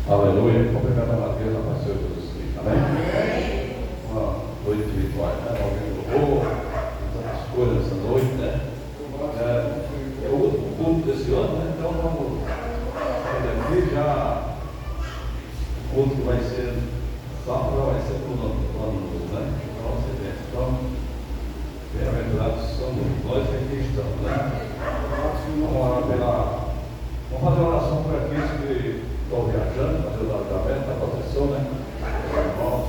Aleluia. Cumprimento a Deus, a paz de Jesus Cristo. Amém? Uma noite virtual, né? Alguém louvou, tantas coisas essa noite, né? É o último culto desse ano, né? Então vamos aqui já. O culto que vai ser sábado, vai ser para o ano novo, né? Então você vê. Então, bem-aventurados somos nós que estamos, né? Vamos orar pela. Vamos fazer uma oração por aqueles que estão viajando, fazer o tratamento, a proteção, né? Seu irmão,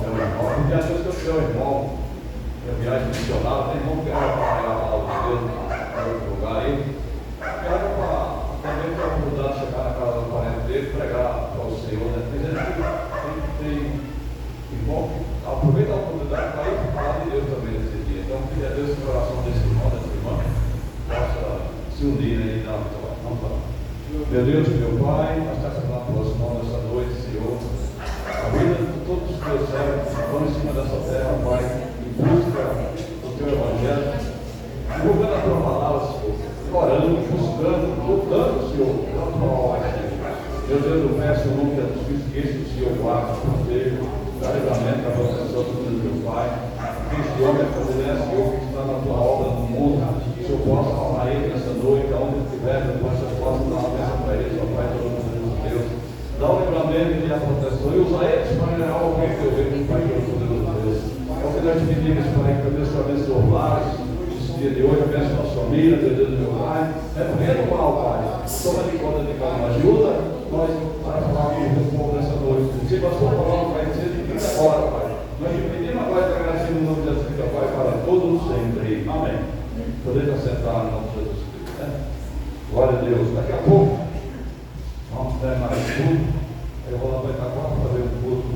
porque às vezes o seu irmão, a viagem missionária, tem irmão que era para pregar a palavra de Deus em outro lugar aí, que era para também ter a oportunidade de chegar na casa do parente dele, pregar para o Senhor, né? Tem gente que tem irmão que aproveita a oportunidade para ir falar de Deus também nesse dia. Então, pedir a Deus que o coração desse irmão, dessa irmã, possa se unir aí na vitória. Vamos lá. Meu Deus, meu Pai, nós estamos nas tuas mãos nessa noite, Senhor. A vida de todos os teus servos que estão em cima dessa terra, Pai, em busca do teu Evangelho, divulgando a tua palavra, Senhor, orando, buscando, lutando, Senhor, pela tua ordem. Meu Deus, eu peço o nome dos filhos que esse Senhor guarde, proteja, dá livramento, a proteção do meu Pai. Que este homem é fazer, Senhor, que está na tua obra no mundo, que o Senhor possa falar ele nessa noite, aonde estiver, Deus, possa dar uma bênção para ele, ó Pai, todo mundo de Deus. Dá o livramento e a proteção e usa eles para ganhar o bem teu reino, Pai, todo poderoso Deus. É o que nós te pedimos, Pai, que Deus te abençoe os lares, esse dia de hoje, abençoe a família, Deus do meu Pai. Repreenda o mal, Pai. Toma de conta de cada um. Ajuda nós para falar com o povo nessa noite. Se a sua palavra vai ser de 30 horas, Pai. Nós te pedimos agora e agradecemos no nome de Jesus, Pai, para todos sempre. Amém. Poder assentar no nome de Jesus Cristo, né? Glória a Deus. Daqui a pouco, vamos terminar esse culto. Eu vou lá para Itaquá para fazer um culto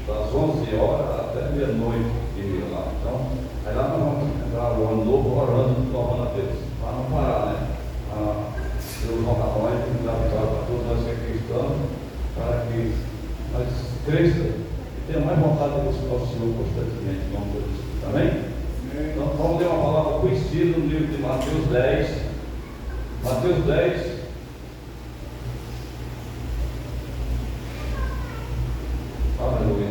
das 11 horas até meia-noite e meia lá. Então, aí lá nós vamos entrar o ano novo orando, louvando a Deus. Para não parar, né? Deus honra a nós e nos avisar para todos nós que aqui estamos, para que nós cresçamos e tenhamos mais vontade de buscar o Senhor constantemente, em nome de Jesus. Amém? Então, vamos ler uma palavra conhecida no livro de Mateus 10. Mateus 10. Aleluia.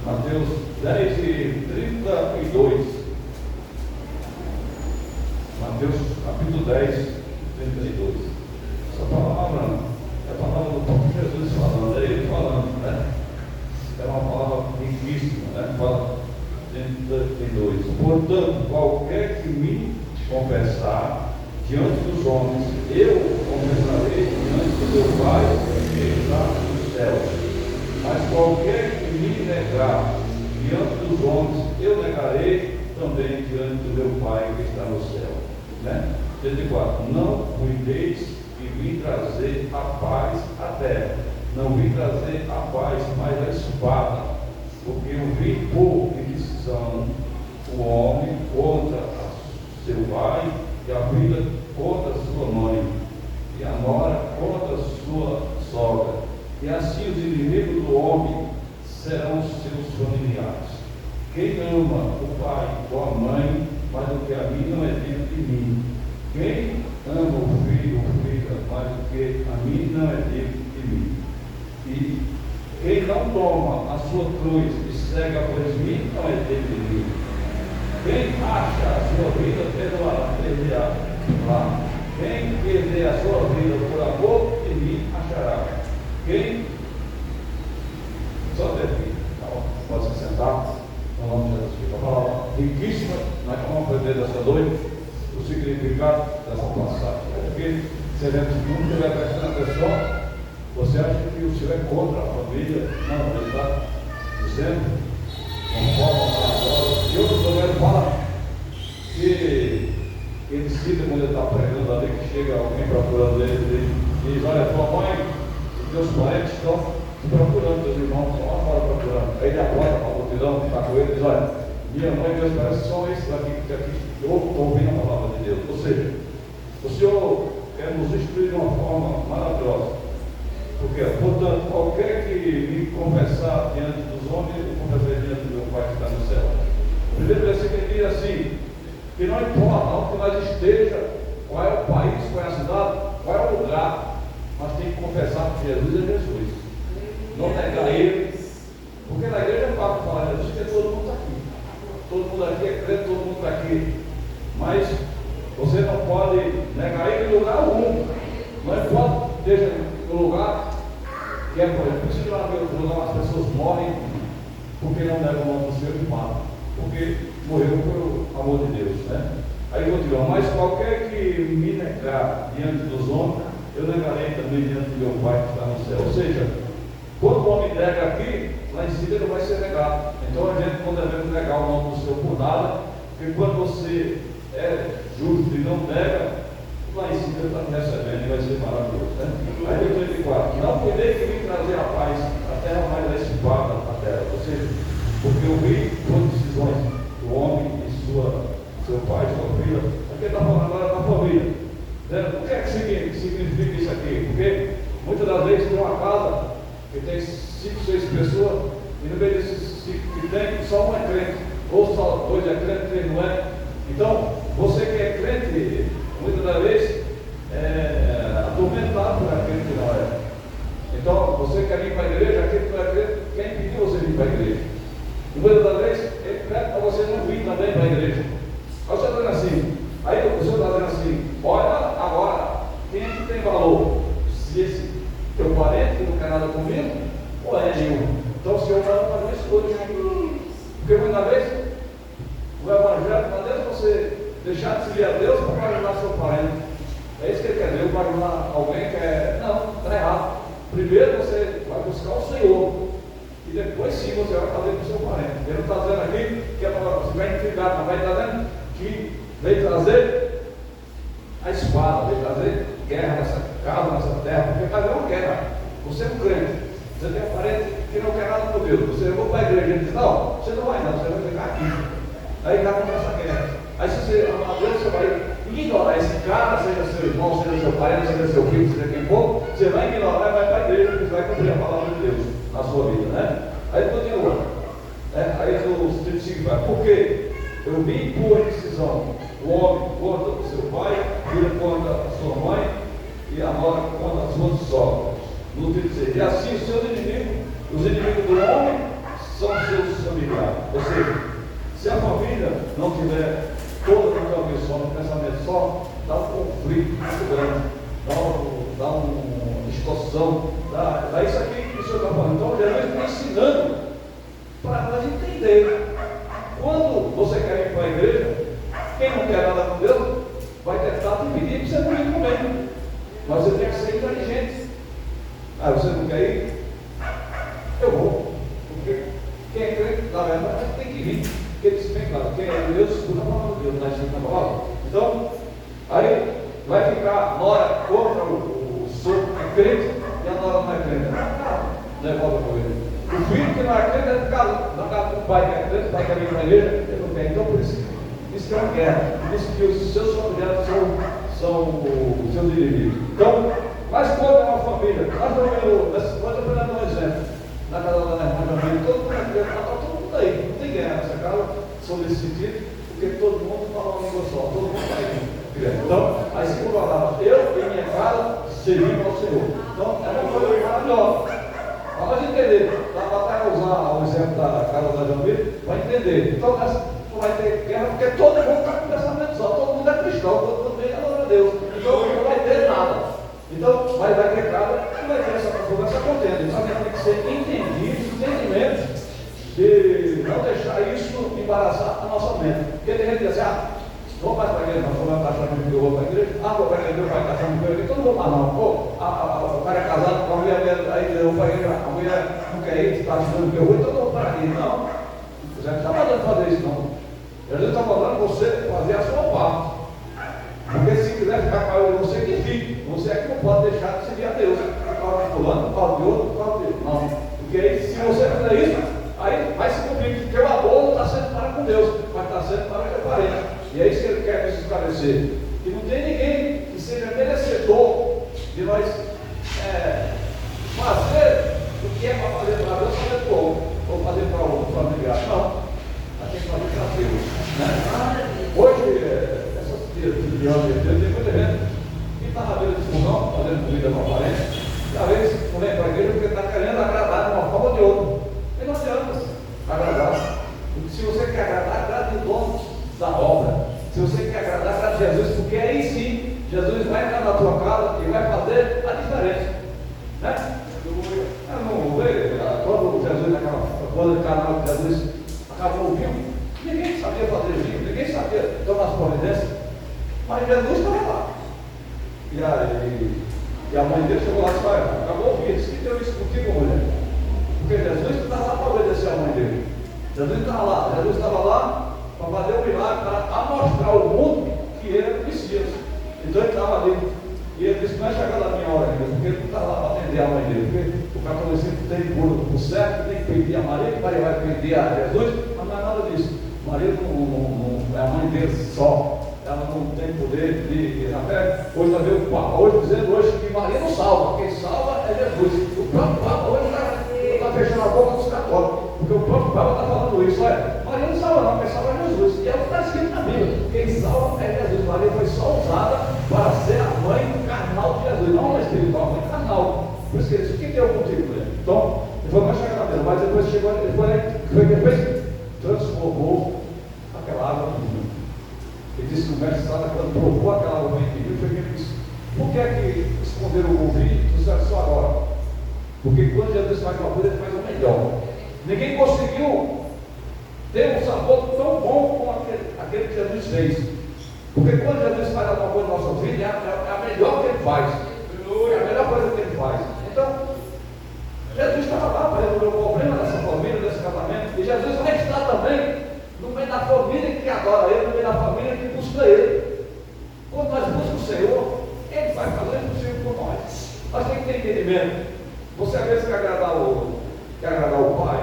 Mateus 10 e 32. Mateus capítulo 10, 32. Essa palavra é a palavra do próprio Jesus falando, é ele falando, né? É uma palavra riquíssima, né? Fala 32. Portanto, qualquer que me confessar diante dos homens, eu confessarei diante do meu Pai que está nos céus. Mas qualquer que me negar diante dos homens, eu negarei também diante do meu Pai que está no céu. Né? 34. Não cuideis que vim trazer a paz à terra. Não vim trazer a paz, mas a espada. Porque eu vim pôr em decisão o homem contra seu pai, e a filha contra sua mãe, e a nora contra sua sogra. E assim os inimigos do homem serão seus familiares. Quem ama o pai ou a mãe mais do que a mim não é digno de mim. Quem ama o filho ou filha mais do que a mim não é digno de mim. E quem não toma a sua cruz e segue após mim não é digno de mim. Quem acha a sua vida perderá. Quem perder a sua vida por amor de mim achará. Quem só termina. Então, pode se sentar. No nome de Jesus. A palavra riquíssima. Nós vamos aprender dessa noite o significado dessa passagem. Porque se a gente não estiver prestando atenção, você acha que o Senhor é contra a família? Não, ele está dizendo, conforme a palavra. E outro também fala que ele cita quando ele está pregando ali, que chega alguém procurando ele e diz: olha, tua mãe e teus parentes estão procurando, teus irmãos estão lá fora procurando. Aí ele acorda para a multidão que está com ele e diz: olha, minha mãe e meus parentes são esses daqui que aqui estão ouvindo a palavra de Deus. Ou seja, o Senhor quer nos instruir de uma forma maravilhosa. Porque, portanto, qualquer que me confessar diante dos homens, eu confessarei diante do meu Pai que está no céu. O primeiro versículo diz assim: que não importa onde nós esteja, todo mundo aqui é crente, todo mundo está aqui. Mas você não pode negar ele em lugar algum. Não importa, deixa no lugar que é por exemplo. Por isso que lá no lugar as pessoas morrem porque não negam o nome do Senhor e matam. Porque morreu pelo amor de Deus, né? Aí continua, mas qualquer que me negar diante dos homens, eu negarei também diante do meu Pai que está no céu. Ou seja, quando o homem nega aqui, lá em cima ele vai ser negado. Então a gente não deve negar o nome do Senhor por nada, porque quando você é justo e não nega, lá em cima ele está recebendo e vai ser maravilhoso, né? Aí o 34, não poder que vim trazer a paz, a terra mais a espada na terra. Ou seja, porque eu vi as decisões do homem e seu pai, sua filha. Aqui está falando agora da família. O que é que significa isso aqui? Porque muitas das vezes tem uma casa que tem 5, 6 pessoas, e no meio desses 5 que tem, só um é crente, ou só 2 é crente, 3 não é. Então, você que é crente, muitas das vezes é atormentado por aquele que não é. Então, você quer vir para a igreja, aquele que não é crente, quem pediu você vir para a igreja? E muitas das vezes, ele pede para você não vir também para a igreja. Aí você está dizendo assim, aí o senhor está dizendo assim, olha agora, quem é que tem valor? Se esse teu parente não quer nada comigo, ou é nenhum? Então o senhor vai fazer isso hoje. Porque muitas vezes, o evangelho não é você deixar de seguir a Deus para ajudar seu parente. É isso que ele quer dizer, para ajudar alguém que é. Não, está errado. Primeiro você vai buscar o Senhor. E depois sim você vai fazer com o seu parente. Ele não está dizendo aqui que é para você vai intrigar, mas vai estar dizendo que veio trazer a espada, veio trazer guerra nessa casa, nessa terra, porque vai haver uma guerra. Você é um crente, você tem um parente que não quer nada com Deus. Você levou para a igreja e diz, não, você não vai não, você vai ficar aqui. Aí já começa a guerra. Aí se você amar Deus, você vai ignorar esse cara, seja seu irmão, seja seu parente, seja seu filho, seja quem for, você vai ignorar e vai para a igreja, porque você vai cumprir a palavra de Deus na sua vida, né? Aí continua. Aí o 35 vai, porque eu vim por decisão, o homem contra o seu pai, filha contra a sua mãe, e a nora contra as suas sogras. No 36, e assim os seus inimigos, os inimigos do homem, são seus familiares. Ou seja, se a família não tiver toda a cabeça no pensamento só, dá um conflito muito grande, dá uma distorção, dá isso aqui que o senhor está falando. Então Jesus está ensinando para nós entender. Quando você quer ir para a igreja, quem não quer nada com Deus, vai tentar te pedir para você não ir comigo. Mas você tem que ser inteligente. Ah, você não quer ir? Eu vou. Porque quem é crente, na verdade, tem que vir. Porque diz bem claro, quem é Deus, escuta a palavra de Deus, não é escrito na palavra. Então, aí vai ficar a nora contra o sogro que é crente, e a nora não é crente. Não é volta com ele. O filho que não é crente é ficar na casa do pai que é crente, o pai que é vir para a igreja, ele não quer. Então, por isso que é uma guerra. Por isso que os seus familiares são os seus inimigos. Então, mas quando é uma família, nós estamos vendo, nós estamos dando um exemplo, na casa da minha família, todo mundo é crente, está todo mundo aí, não tem guerra nessa casa, sobre esse sentido, porque todo mundo fala uma língua só, todo mundo está aí. Então, aí se falava, eu e minha casa servimos ao Senhor. Então, é uma coisa maravilhosa. Para nós entender, dá para usar o exemplo da casa da Jambi, vai entender. Então, não vai ter guerra, porque todo mundo está com pensamento só, todo mundo é cristão, todo mundo vem adora a Deus. Então, não vai ter nada. Então, vai ter casa, não vai ter essa contenda. Então, tem que ser entendido, entendimento, de não deixar isso embaraçar a nossa mente. Porque tem gente que diz assim, vou mais para a igreja, não vou achar que eu vou para a igreja, vou para a igreja, vai achar que eu vou, todo mundo fala, não, o cara é casado com a mulher, aí eu vou para a igreja, a mulher não quer ir, está achando que eu vou, então eu vou para aqui. Não, você não está mandando fazer isso, não. Jesus está mandando você fazer a sua parte. Porque se quiser ficar com ele, você que fique, você é que não pode deixar de seguir a Deus. Por causa de fulano, por causa de outro, por causa de outro. Não, porque aí, se você fizer isso, aí vai se cumprir, porque o amor não está sendo para com Deus, mas está sendo para o teu parente. E é isso que ele quer nos esclarecer. Que não tem ninguém que seja merecedor de nós fazer o que é para fazer para Deus, fazer para o outro, ou fazer para o outro familiar. Não, nós temos que fazer para Deus. Né? Hoje, essas dias de hoje, tem muita gente que está na beira de fogão, fazendo comida para parente, e às vezes não vem para a igreja porque está querendo agradar de uma forma ou de outra. E não adianta agradar. Porque se você quer agradar, agrade Jesus acabou o vinho. Ninguém sabia fazer vinho, ninguém sabia tomar as providências. Mas Jesus estava lá. E a mãe dele chegou lá e disse: acabou o vinho. Disse: que deu isso contigo, mulher? Porque Jesus estava lá para obedecer a mãe dele. Jesus estava lá para fazer um milagre, para mostrar ao mundo que ele era o Messias. Então ele estava ali. E ele disse: não é chegada a minha hora ainda, porque ele não está lá para atender a mãe dele. Porque o catolicismo tem por certo, tem que pedir a Maria, que Maria vai pedir a Jesus, mas não é nada disso. Maria não é a mãe dele só. Ela não tem poder de. Até hoje nós vemos o Papa hoje dizendo que Maria não salva, quem salva é Jesus. O próprio Papa hoje está fechando a boca dos católicos, porque o próprio Papa está falando isso. Maria não salva não, quem salva é Jesus. E é o que está escrito na Bíblia: quem salva é Jesus. Maria foi só usada para ser a mãe carnal de Jesus, não a espiritual, a mãe carnal. Por isso que ele disse: o que deu contigo, mulher? Então, ele foi mais chegar na Bíblia, mas depois chegou, depois transformou aquela água no vinho. Ele disse que o mestre Sala, quando provou aquela água no vinho, foi que ele disse: por que é que esconderam o vinho? Disseram só agora. Porque quando Jesus faz uma coisa, ele faz o melhor. Ninguém conseguiu ter um sabor tão bom como aquele que Jesus fez. Porque quando Jesus faz alguma coisa na nossa vida, é a melhor que ele faz. É a melhor coisa que ele faz. Então, Jesus estava lá para resolver o problema dessa família, desse casamento. E Jesus vai estar também no meio da família que adora ele, no meio da família que busca ele. Quando nós buscamos o Senhor, ele vai fazer o possível por nós. Nós temos que ter entendimento. Você às vezes quer agradar o pai,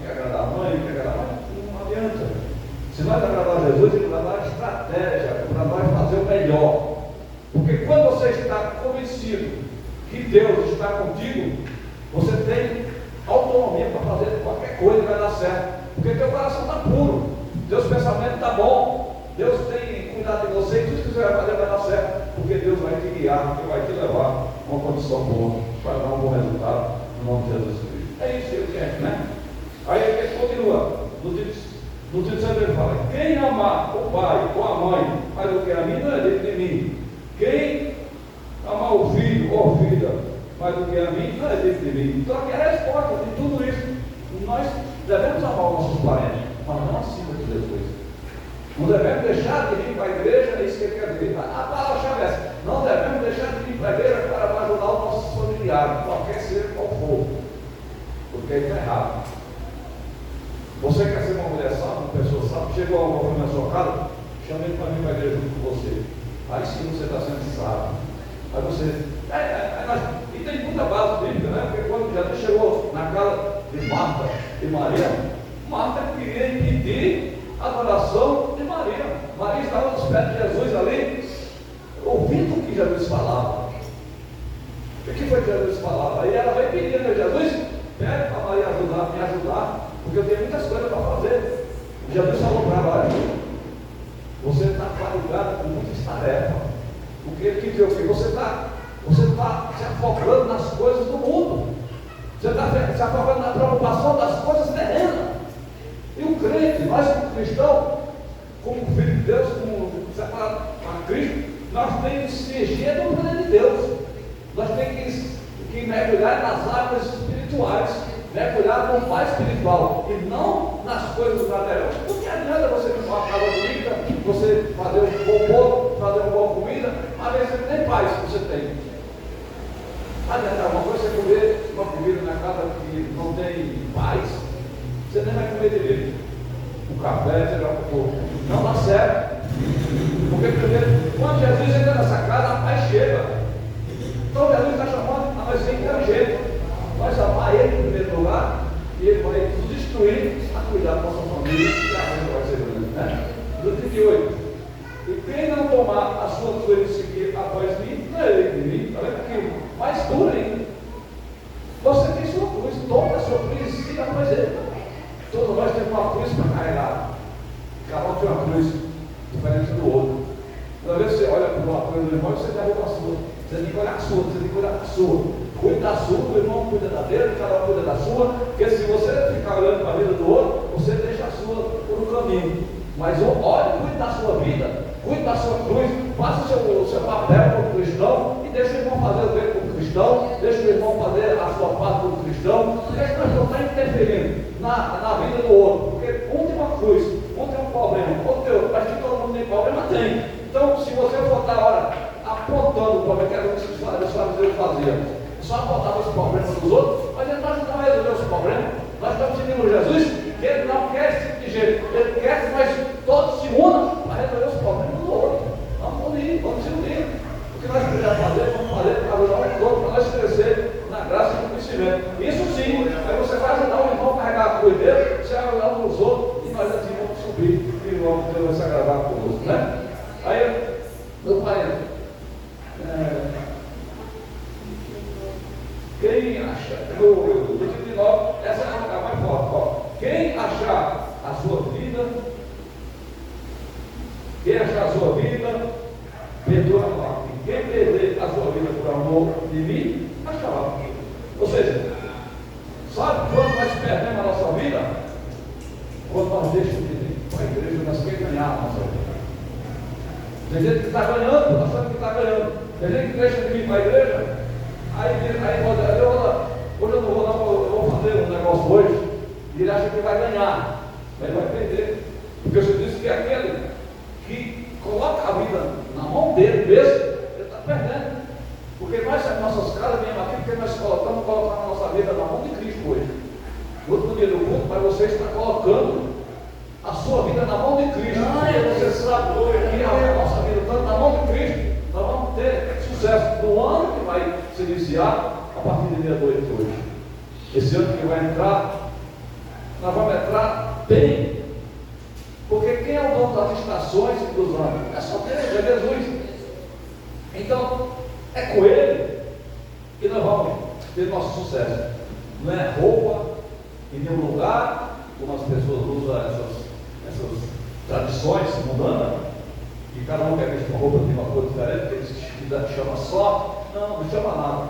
quer agradar a mãe, quer agradar a mãe, não adianta. Se nós agradar a Jesus, ele vai dar uma estratégia para nós fazer o melhor. Porque quando você está convencido que Deus está contigo, você tem autonomia para fazer qualquer coisa e vai dar certo. Porque teu coração está puro, teus pensamentos estão bons, Deus tem cuidado de você e tudo que você vai fazer vai dar certo. Porque Deus vai te guiar, porque vai te levar a uma condição boa, para dar um bom resultado no nome de Jesus Cristo. É isso que ele quer, né? Aí ele continua, no texto ele fala: quem amar o pai ou a mãe mais do que a mim, não é dentro de mim. Quem amar o filho ou a filha mais do que a mim, não é dentro de mim. Então aqui é a resposta de tudo isso. Nós devemos amar os nossos parentes, mas não acima de Jesus. Não devemos deixar de vir para a igreja, é isso que ele quer dizer. A palavra-chave é essa: não devemos deixar de vir para a igreja para ajudar os nossos familiares, qualquer seja qual for, porque isso é errado. Você quer ser uma mulher sábia, uma pessoa sábia, chegou alguma coisa na sua casa, chama ele para vir para a igreja junto com você. Aí sim você está sendo sábio. Aí você. E tem muita base bíblica, né? Porque quando Jesus chegou na casa de Marta e Maria, Marta queria impedir a adoração de Maria. Maria estava nos pés de Jesus ali, ouvindo o que Jesus falava. O que foi que Jesus falava? Aí ela veio pedindo a Jesus: pede para Maria me ajudar, porque eu tenho muitas coisas para fazer. E Jesus falou para ela: olha, você está fadigado com muitas tarefas. Porque ele quis dizer o quê? Você está se afogando nas coisas do mundo. Você está se afogando na preocupação das coisas terrenas. E o crente, nós como cristãos, como filho de Deus, como separado a Cristo, nós temos que se encher do poder de Deus. Nós temos que mergulhar nas águas espirituais, mergulhar no pai espiritual e não nas coisas materiais. Não que adianta você ter uma casa bonita, você fazer um bom bolo, fazer uma boa comida, às vezes você nem paz você tem. Adianta uma coisa você comer uma comida na casa que não tem paz, você nem vai comer direito. O café, sei lá o que for, não dá certo. Porque primeiro, quando Jesus entra nessa casa, a paz chega. Então Jesus está chamando a nós sempre de jeito. Nós amar Ele em primeiro lugar, e Ele vai nos destruir a cuidar da nossa família, e a gente vai ser grande, né? Do 38. E quem não tomar a sua cruz e seguir após mim, não é ele de mim. Olha aqui, mais duro ainda. Você tem sua cruz, toma a sua cruz e siga após ele. Todos nós temos uma cruz para carregar. Cada um tem uma cruz diferente do outro. Às vezes você olha para uma coisa do irmão e você derruba a sua. Você tem que olhar a sua, você tem que olhar a sua. Cuida da sua, o irmão cuida da dele, cada um cuida da sua. Porque se você ficar olhando para a vida do outro, você deixa a sua por um caminho. Mas olhe, cuide da sua vida, cuide da sua cruz, faça o seu papel como cristão e deixe o irmão fazer o bem como cristão, deixe o irmão fazer a sua parte como cristão, porque nós não estamos interferindo na vida do outro. pastores fazíamos? Só apontava os problemas dos outros, mas ele não ajudava a resolver os problemas. Nós estamos seguindo Jesus, que ele não quer esse tipo de jeito. Ele quer que nós todos se unam para resolver os problemas do outro. Vamos unir, vamos se unir. O que nós precisamos fazer, vamos fazer para ajudar um todo, para nós crescer na graça e no conhecimento. Isso sim, aí você vai ajudar o irmão a carregar a cruz dele, você vai ajudar uns outros, e nós assim vamos subir, e vamos Deus vai se agravar conosco, né? Aí, meu pai, quem acha, no 39, essa é a mais forte, ó. Quem achar a sua vida, perdoa lá. E quem perder a sua vida por amor de mim, achará. Ou seja, sabe quando nós perdemos a nossa vida? Quando nós deixamos de ir para a igreja, nós queremos ganhar a nossa vida. Tem gente que está ganhando, achando que está ganhando. Tem gente que deixa de vir para a igreja, aí hoje eu não vou, não, eu vou fazer um negócio hoje, e ele acha que vai ganhar, mas ele vai perder. Porque você disse que aquele que coloca a vida na mão dele mesmo, ele está perdendo. Porque nós, as nossas casas, viemos aqui porque nós estamos colocando a nossa vida na mão de Cristo hoje. No outro dia do culto, mas você está colocando a sua vida na mão de Cristo. Porque você sabe que a nossa vida está na mão de Cristo. Nós vamos ter sucesso no ano que vai se iniciar a partir de meia-noite hoje. Esse ano que vai entrar, nós vamos entrar bem. Porque quem é o dono das estações e dos anos? É só Deus, é Jesus. Então, é com Ele que nós vamos ter nosso sucesso. Não é roupa em nenhum lugar, como as pessoas usam essas tradições mundanas, e cada um quer vestir uma roupa de uma cor diferente, que eles chamam só. Não chama nada.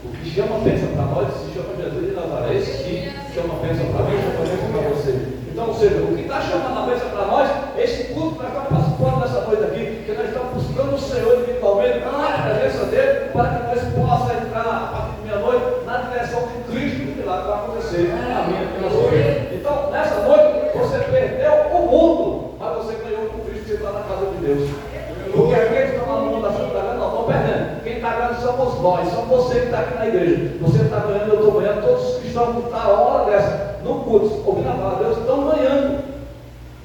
O que chama bênção para nós se chama Jesus de Nazaré. Esse que chama bênção para mim, chama bênção para você. Então, ou seja, o que está chamando a bênção para nós, esse culto que nós estamos participando nessa noite aqui, que nós estamos buscando o Senhor individualmente, na presença dele, para que nós possamos entrar a partir de meia-noite na direção de Cristo, que lá vai acontecer na minha vida. Então, nessa noite, você perdeu o mundo, mas você ganhou com Cristo, você está na casa de Deus. Porque aqueles que estão lá no mundo achando que está ganhando, não estão perdendo. Quem está ganhando somos nós, somos você que está aqui na igreja. Você está ganhando, eu estou ganhando, todos os cristãos que estão a hora dessa, no culto, ouvindo a palavra de Deus, estão ganhando.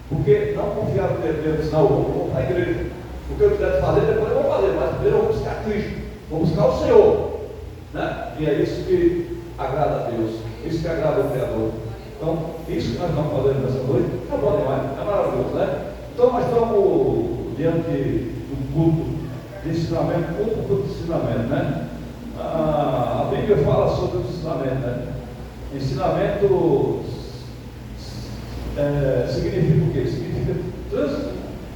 Porque não confiaram em Deus, não, eu vou para a igreja. O que eu tiver de fazer, depois eu vou fazer, mas primeiro eu vou buscar Cristo, vou buscar o Senhor. Né? E é isso que agrada a Deus, isso que agrada o Criador. Então, isso que nós estamos fazendo nessa noite, é bom demais, é maravilhoso, né? Então, nós estamos diante do culto de ensinamento, culto de ensinamento, né? A Bíblia fala sobre o ensinamento, né? Ensinamento significa o quê? Significa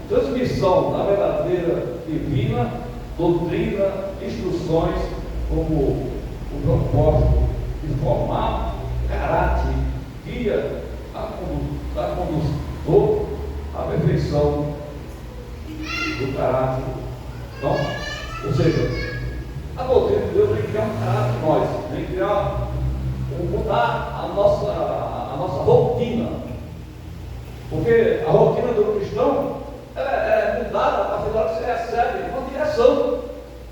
transmissão da verdadeira divina doutrina, instruções, como o propósito de formar caráter, guia a condutor à perfeição do caráter. Então, ou seja, a doutrina de Deus vem criar um caráter em nós, vem criar, mudar a nossa rotina. Porque a rotina do cristão é mudada a partir da hora que você recebe uma direção.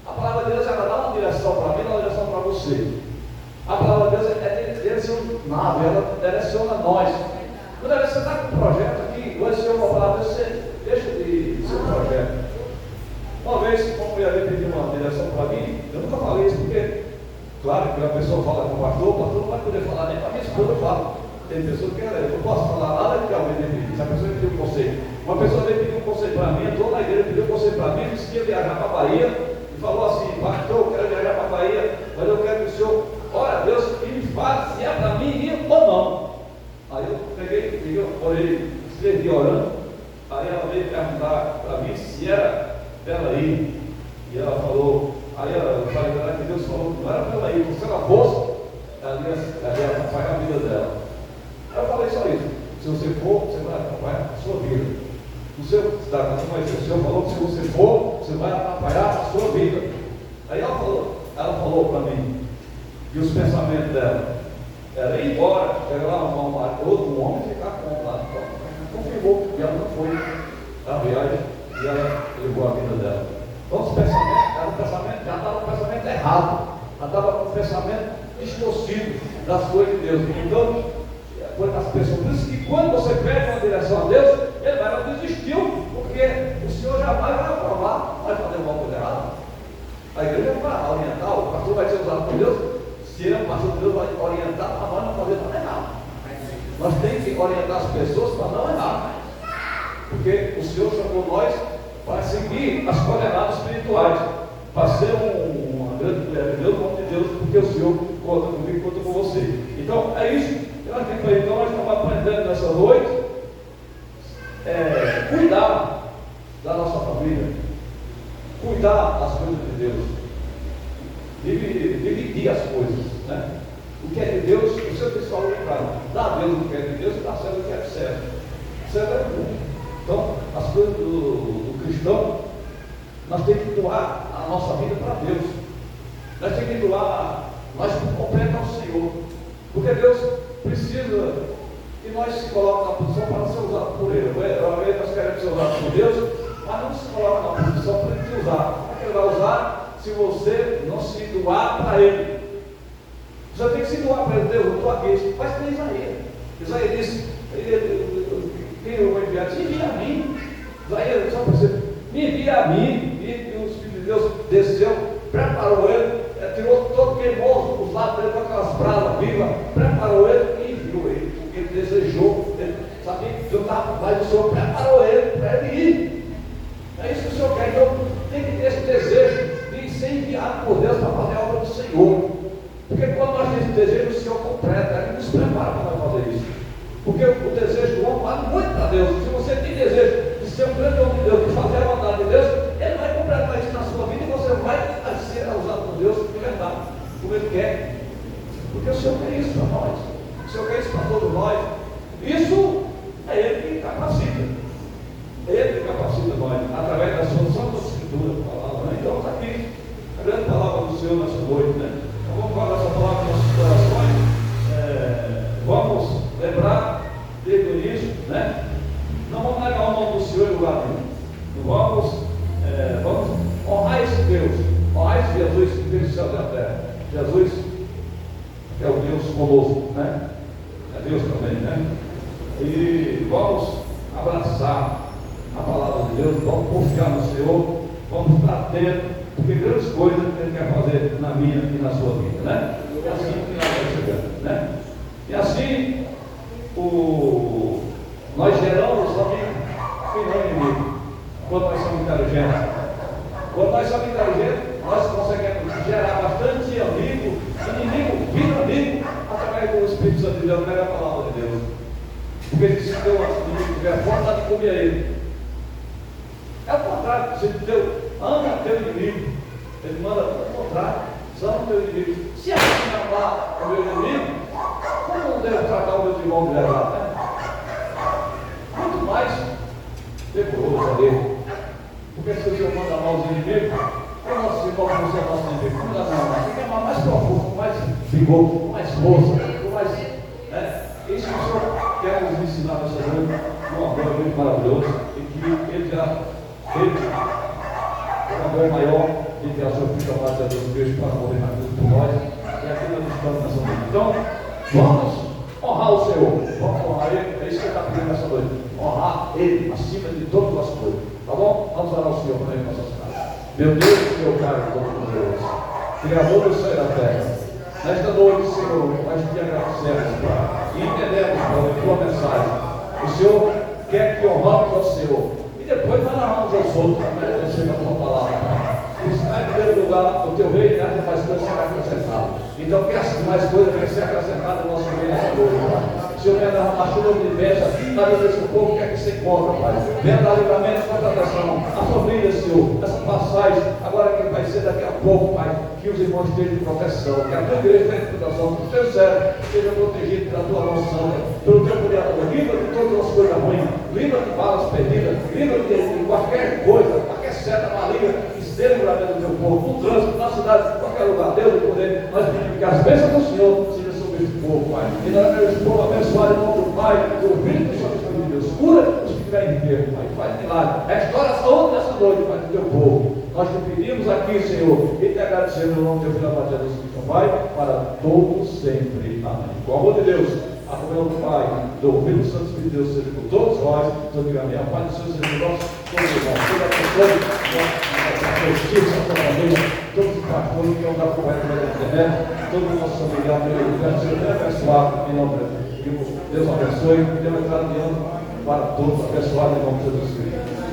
A palavra de Deus ela dá uma direção para mim, uma direção para você. A palavra de Deus é direcionada, ela direciona nós. Quando você está com um projeto aqui, hoje eu vou falar, você deixa de ser um projeto. Uma vez, como eu ia pedir uma direção para mim, eu nunca falei isso, porque, claro, que a pessoa fala com o pastor não vai poder falar nem para minha esposa, eu falo. Tem pessoas que eu não posso falar nada que alguém me pedir. Se a pessoa me pediu um conselho, uma pessoa veio pedir um conselho para mim, entrou na igreja, pediu um conselho para mim, disse que ia viajar para a Bahia, e falou assim: pastor, eu quero viajar para a Bahia, mas eu quero que o senhor, ora Deus, e me fale se é para mim ir ou não. Aí eu peguei, orei, escrevi orando, aí ela veio perguntar para mim se era para ela ir, e ela falou, aí eu falei para ela que Deus falou que não era para ela ir, porque se ela fosse, ela ia atrapalhar a vida dela. Aí eu falei só isso: se você for, você vai atrapalhar a sua vida. O Senhor falou que se você for, você vai atrapalhar a sua vida. Aí ela falou para mim, e os pensamentos dela era ir embora, pegar lá outro homem e ficar com lá. Então confirmou, e ela não foi à viagem, e ela levou a vida dela. Então os pensamentos, já estava o pensamento errado. das coisas de Deus. Então, as pessoas, por isso que quando você pede uma direção a Deus, ele vai não desistiu, porque o Senhor jamais vai aprovar, vai fazer uma coisa errada. A igreja vai orientar, o pastor vai ser usado por Deus, se ele é um pastor de Deus, vai orientar para nós não fazer nada errado. Nós temos que orientar as pessoas para não errar, porque o Senhor chamou nós para seguir as coordenadas espirituais, para ser uma grande mulher de Deus, no nome de Deus, porque o Senhor conta comigo e conta com você. Então, é isso. Então, nós estamos aprendendo nessa noite cuidar da nossa família, cuidar das coisas de Deus, dividir as coisas, né? O que é de Deus, o seu pessoal dá a Deus o que é de Deus e dá a César o que é de César. César é bom. Então, as coisas do cristão, nós temos que doar a nossa vida para Deus. Nós temos que doar nós por completo ao Senhor, porque Deus precisa que nós se coloquemos na posição para ser usado por Ele. Nós queremos ser usados por Deus, mas não se coloca na posição para Ele te usar. Como é que Ele vai usar se você não se doar para Ele? Você tem que se doar para Ele. Deus, eu estou aqui. Faz que nem Isaías. Isaías disse: quem eu vou enviar? Se envia a mim. Isaías, só para você, me envia a mim. E os filhos de Deus desceu, preparou ele, tirou todo, queimou os lados dele com aquelas brasas vivas, preparou ele e enviou ele, porque ele desejou, ele sabia que Deus estava, mas o Senhor preparou ele para ele ir. É isso que o Senhor quer. Então tem que ter esse desejo de ser enviado por Deus para fazer a obra do Senhor, porque quando nós temos esse desejo, o Senhor completa, Ele nos prepara para nós fazer isso, porque o desejo do homem vale muito para Deus. Se você tem desejo de ser um grande homem de Deus, de fazer a vontade de Deus, Ele vai completar isso na sua vida e você vai ser usado por Deus de verdade, como Ele quer, porque o Senhor quer isso para nós, o Senhor quer isso para todos nós. Isso é Ele que capacita, Ele que capacita nós, através da solução da Escritura, palavra, né? Então está aqui a grande palavra do Senhor nessa noite, né? Então vamos falar dessa palavra nos nossos corações, vamos lembrar desde o início, né? Não vamos negar o nome do Senhor em lugar nenhum, vamos honrar esse Deus, honrar esse Jesus que fez o céu e a terra. Jesus é o Deus conosco, né? É Deus também, né? E vamos abraçar a palavra de Deus, vamos confiar no Senhor, vamos estar atentos, porque grandes coisas Ele quer fazer na minha e na sua vida, né? E assim que nós vamos chegando, né? E assim nós geramos amigos e não inimigos, quando nós somos inteligentes. Quando nós somos inteligentes, nós conseguimos gerar bastante amigo, inimigo, vira amigo, através do Espírito Santo de Deus, pega a palavra de Deus. Porque se o teu inimigo tiver fome, dá de comer a ele. É o contrário, se Deus ama teu inimigo, Ele manda o contrário, ama teu inimigo. Se a gente amar o meu inimigo, como não devo tratar o meu irmão de verdade, né? Muito mais decoroso ali. Porque se o Senhor manda amar os inimigos, o nosso irmão não são nossos inimigos. Como nós amamos? Tem que amar mais profundo, com mais vigor, com mais força, com mais. Isso que o Senhor quer nos ensinar nessa noite, um amor muito maravilhoso, e que Ele já fez um amor maior de que a sua filha amada de Deus Cristo para morrer na cruz por nós, e aqui nós estamos nessa noite. Então, vamos honrar o Senhor, vamos honrar Ele, é isso que Ele está pedindo nessa noite, honrar Ele acima de todas as coisas, tá bom? Vamos orar ao Senhor para Ele nossas casas. Meu Deus, meu Pai, Todo-Poderoso, Criador do céu e da terra, nesta noite, Senhor, nós te agradecemos, Pai, e entendemos, Pai, a tua mensagem. O Senhor quer que honramos ao Senhor, e depois nós honramos aos outros, obedecendo a tua palavra, Pai. Está em primeiro lugar o teu reino, e as demais coisas serão acrescentadas. Então, que as demais coisas venham ser acrescentadas no nosso reino nessa noite, Pai. O Senhor venha dar uma chuva de bênção na vida desse povo, quer que se encontra, Pai. Venha dar livramento, proteção, a família, Senhor, essa passagem, agora que vai ser daqui a pouco, Pai, que os irmãos estejam de proteção, que a tua igreja tenha de proteção, que o teu servo seja protegido pela tua mão santa, pelo teu poder, livra de todas as coisas ruins, livra de balas perdidas, livra de qualquer coisa, qualquer seta maligna, esteja livramento do teu povo, no trânsito, na cidade, em qualquer lugar. Deus, e poder, nós pedimos que as bênçãos do Senhor sejam sobre este povo, Pai. E nós queremos este povo abençoado em nome do Pai, do Filho e do Espírito de Deus. Cura os que estiverem enfermos, Pai. Faz milagre. Restaura a saúde nessa noite, Pai, do teu povo. Nós te pedimos aqui, Senhor, e te agradecemos no nome de Deus pela Pai Jesus Cristo, Pai, para todos sempre. Amém. Com o amor de Deus, a comunhão do Pai, do Filho Santo Espírito de Deus, seja com todos nós, todos que amém. A paz do Senhor seja com todos nós, toda a pessoa, a justiça, a família, todos os pastores que vão acompanhando pela internet, todos os nossos familiares, pelo Deus, seja abençoado em nome de Deus. Deus abençoe, Deus está adiante para todos, abençoado em nome de Jesus Cristo.